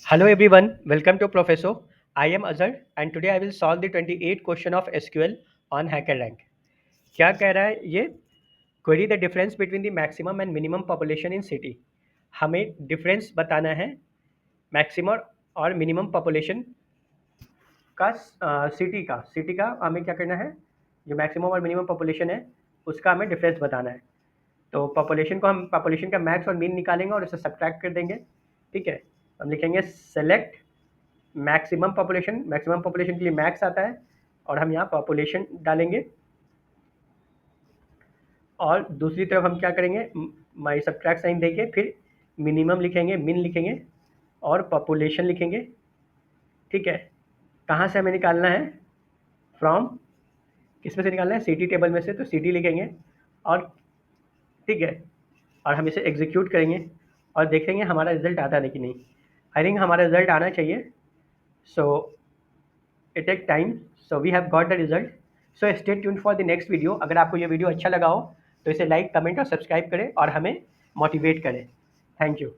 Hello everyone, welcome to Professor. I am Azhar and today I will solve the 28 question of SQL on HackerRank. क्या कह रहा है ये? Query the difference between the maximum and minimum population in city. हमें difference बताना है maximum और minimum population का सिटी का हमें क्या करना है? जो मैक्सिमम और मिनिमम पॉपुलेशन है उसका हमें डिफरेंस बताना है। तो पॉपुलेशन का मैक्स और मीन निकालेंगे और उसे सब्ट्रैक्ट कर देंगे। ठीक है, हम लिखेंगे सेलेक्ट मैक्सिमम पॉपुलेशन के लिए मैक्स आता है और हम यहाँ पॉपुलेशन डालेंगे और दूसरी तरफ हम क्या करेंगे, माई सब्ट्रैक्ट साइन देंगे, फिर मिनिमम लिखेंगे, मिन लिखेंगे और पॉपुलेशन लिखेंगे। ठीक है, कहाँ से हमें निकालना है? फ्रॉम, किस में से निकालना है? सिटी टेबल में से, तो सिटी लिखेंगे और ठीक है, और हम इसे एग्जीक्यूट करेंगे और देखेंगे हमारा रिजल्ट आता है कि नहीं। आई थिंक हमारा रिजल्ट आना चाहिए। सो it take time, so we have got the result. So stay tuned for the next video. अगर आपको ये वीडियो अच्छा लगा हो तो इसे लाइक, कमेंट और सब्सक्राइब करें और हमें मोटिवेट करें। Thank you.